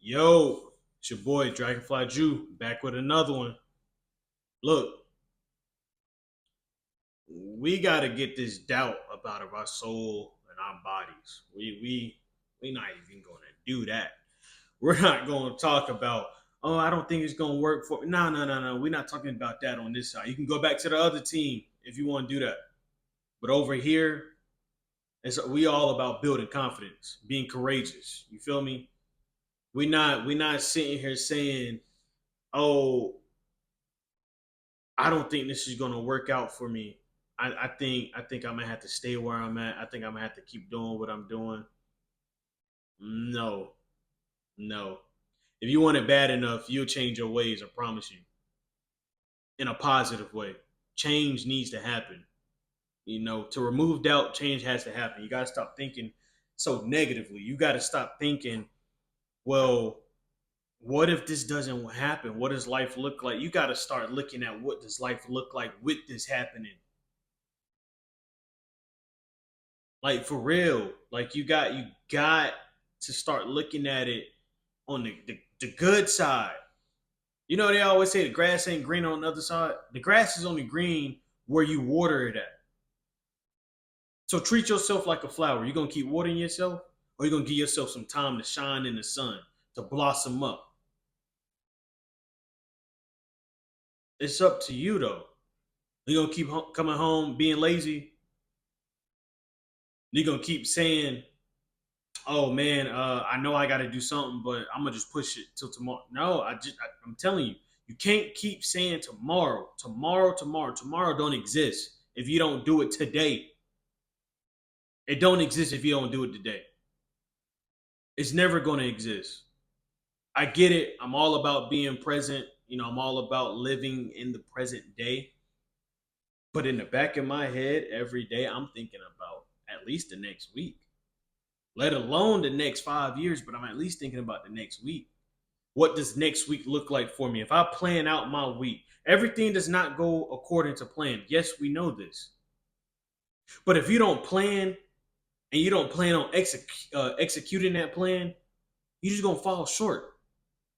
Yo, it's your boy Dragonfly Jew back with another one. Look, we gotta get this doubt up out of our soul and our bodies. We not even gonna do that. We're not gonna talk about, oh, I don't think it's gonna work for no. We're not talking about that on this side. You can go back to the other team if you want to do that. But over here, we all about building confidence, being courageous. You feel me? We not sitting here saying, oh, I don't think this is gonna work out for me. I think I'm gonna have to stay where I'm at. I think I'm gonna have to keep doing what I'm doing. No, no. If you want it bad enough, you'll change your ways. I promise you, in a positive way. Change needs to happen. To remove doubt, change has to happen. You gotta stop thinking so negatively. You gotta stop thinking, well, what if this doesn't happen? What does life look like? You gotta start looking at what does life look like with this happening. Like for real. Like you got to start looking at it on the good side. They always say the grass ain't green on the other side. The grass is only green where you water it at. So treat yourself like a flower. You're gonna keep watering yourself, or you're gonna give yourself some time to shine in the sun, to blossom up. It's up to you though. You're gonna keep coming home being lazy. You're gonna keep saying, oh man, I know I got to do something, but I'm gonna just push it till tomorrow. No, I'm telling you, you can't keep saying tomorrow, tomorrow, tomorrow. Tomorrow don't exist if you don't do it today. It don't exist if you don't do it today. It's never gonna exist. I get it. I'm all about being present. I'm all about living in the present day. But in the back of my head, every day, I'm thinking about at least the next week, let alone the next 5 years, but I'm at least thinking about the next week. What does next week look like for me? If I plan out my week, everything does not go according to plan. Yes, we know this. But if you don't plan and you don't plan on executing that plan, you're just going to fall short.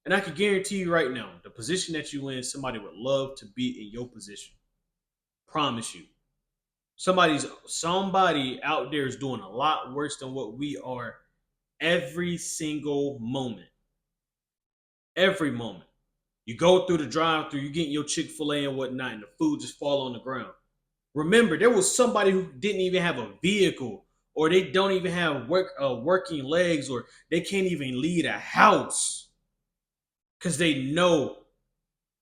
And I can guarantee you right now, the position that you in, somebody would love to be in your position. Promise you. Somebody out there is doing a lot worse than what we are every single moment. Every moment. You go through the drive through, you getting your Chick-fil-A and whatnot, and the food just fall on the ground. Remember, there was somebody who didn't even have a vehicle, or they don't even have working legs, or they can't even leave a house because they know,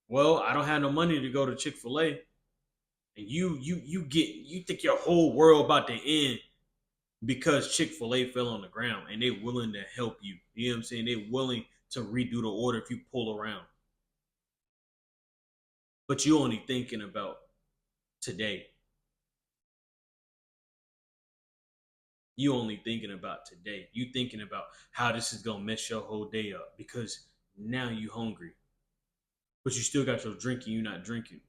well, I don't have no money to go to Chick-fil-A. And you think your whole world about to end because Chick-fil-A fell on the ground and they're willing to help you. You know what I'm saying? They're willing to redo the order if you pull around. But you only thinking about today. You only thinking about today. You thinking about how this is gonna mess your whole day up because now you hungry. But you still got your drink and you're not drinking.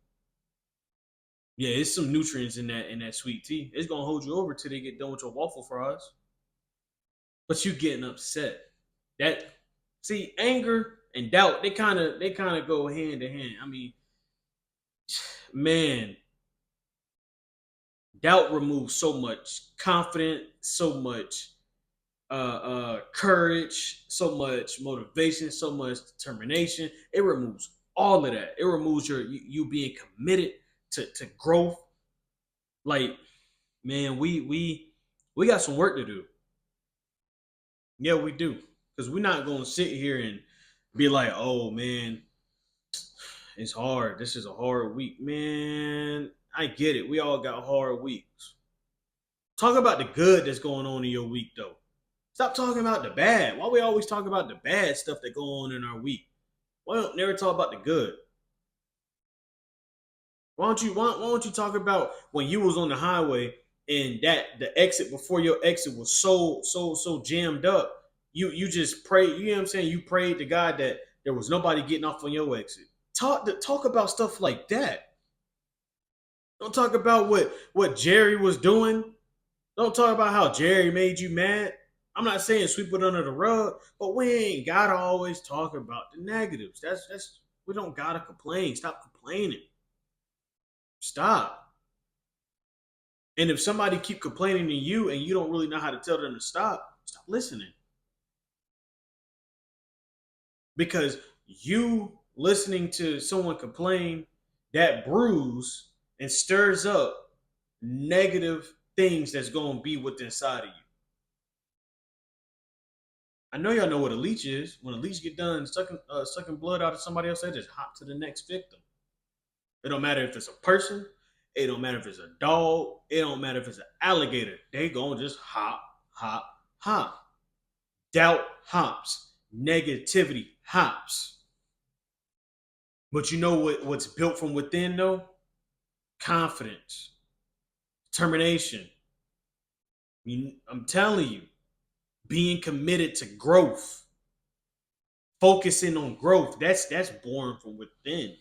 Yeah, it's some nutrients in that sweet tea. It's gonna hold you over till they get done with your waffle fries. But you getting upset. That see, anger and doubt, they kind of go hand in hand. I mean, man, doubt removes so much confidence, so much courage, so much motivation, so much determination. It removes all of that. It removes you being committed to growth. Like, man, we got some work to do. Yeah, we do. Because we're not gonna sit here and be like, oh man, it's hard. This is a hard week. Man, I get it. We all got hard weeks. Talk about the good that's going on in your week though. Stop talking about the bad. Why we always talk about the bad stuff that go on in our week? Why don't never talk about the good? Why don't you talk about when you was on the highway and that the exit before your exit was so jammed up. You just prayed, you know what I'm saying? You prayed to God that there was nobody getting off on your exit. Talk about stuff like that. Don't talk about what Jerry was doing. Don't talk about how Jerry made you mad. I'm not saying sweep it under the rug, but we ain't gotta always talk about the negatives. That's we don't gotta complain. Stop complaining. Stop. And if somebody keep complaining to you and you don't really know how to tell them to stop, stop listening. Because you listening to someone complain, that bruise and stirs up negative things that's going to be within inside of you. I know y'all know what a leech is. When a leech get done sucking blood out of somebody else, they just hop to the next victim. It don't matter if it's a person. It don't matter if it's a dog. It don't matter if it's an alligator. They gonna just hop, hop, hop. Doubt hops. Negativity hops. But you know what's built from within though? Confidence, determination. I'm telling you, being committed to growth, focusing on growth. That's born from within.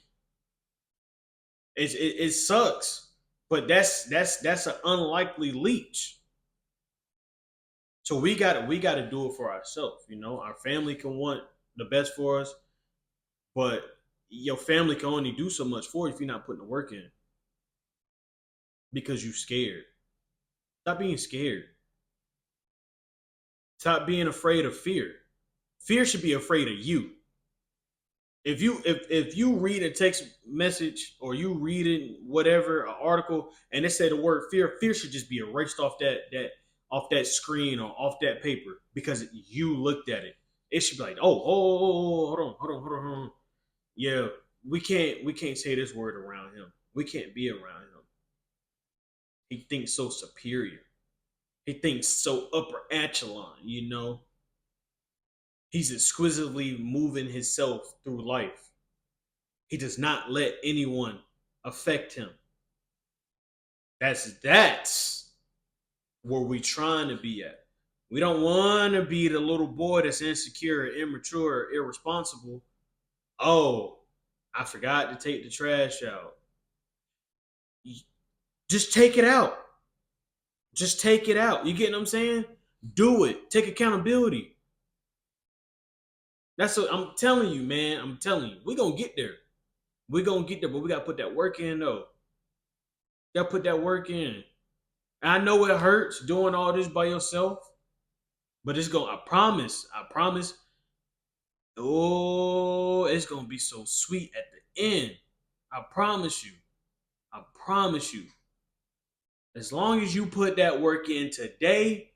It sucks, but that's an unlikely leech. So we gotta do it for ourselves. You know, our family can want the best for us, but your family can only do so much for you if you're not putting the work in because you're scared. Stop being scared. Stop being afraid of fear. Fear should be afraid of you. If you read a text message or you read it whatever an article and it say the word fear, fear should just be erased off that screen or off that paper because you looked at it. It should be like, hold on, hold on, hold on, hold on. Yeah, we can't say this word around him. We can't be around him. He thinks so superior. He thinks so upper echelon, you know. He's exquisitely moving himself through life. He does not let anyone affect him. That's where we trying to be at. We don't want to be the little boy that's insecure, immature, irresponsible. Oh, I forgot to take the trash out. Just take it out. Just take it out. You get what I'm saying? Do it. Take accountability. That's what I'm telling you, man. I'm telling you. We're gonna get there. We're gonna get there, but we gotta put that work in though. You gotta put that work in. And I know it hurts doing all this by yourself, but it's gonna I promise, oh, it's gonna be so sweet at the end. I promise you. I promise you. As long as you put that work in today,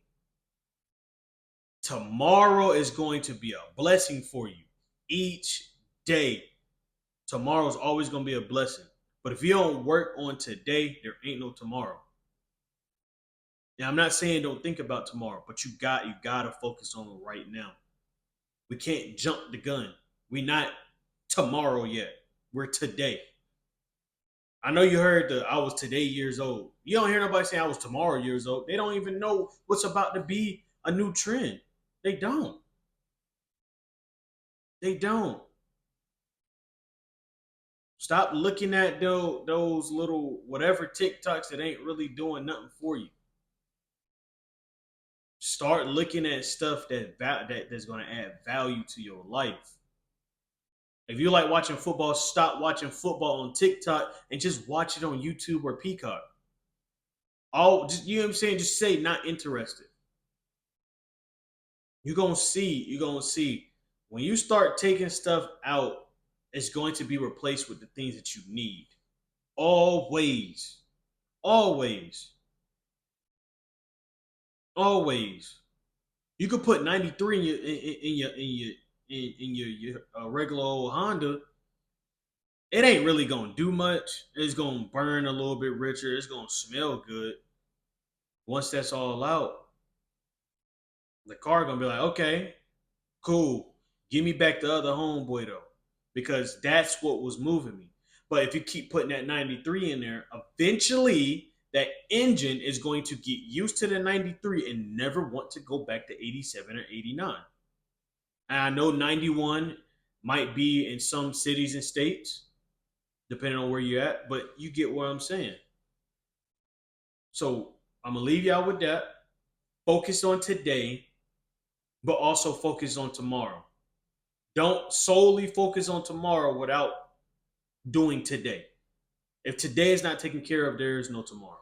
tomorrow is going to be a blessing for you. Each day. Tomorrow is always going to be a blessing. But if you don't work on today, there ain't no tomorrow. Now, I'm not saying don't think about tomorrow, but you gotta focus on it right now. We can't jump the gun. We're not tomorrow yet. We're today. I know you heard the I was today years old. You don't hear nobody say I was tomorrow years old. They don't even know what's about to be a new trend. They don't. They don't. Stop looking at those little whatever TikToks that ain't really doing nothing for you. Start looking at stuff that's going to add value to your life. If you like watching football, stop watching football on TikTok and just watch it on YouTube or Peacock. All just you know what I'm saying? Just say not interested. You're gonna see when you start taking stuff out, it's going to be replaced with the things that you need. Always. Always. Always. You could put 93 in your regular old Honda. It ain't really gonna do much. It's gonna burn a little bit richer. It's gonna smell good. Once that's all out, the car gonna be like, okay, cool. Give me back the other homeboy though, because that's what was moving me. But if you keep putting that 93 in there, eventually that engine is going to get used to the 93 and never want to go back to 87 or 89. And I know 91 might be in some cities and states, depending on where you're at, but you get what I'm saying. So I'm gonna leave y'all with that. Focus on today. but also focus on tomorrow. Don't solely focus on tomorrow without doing today. If today is not taken care of, there is no tomorrow.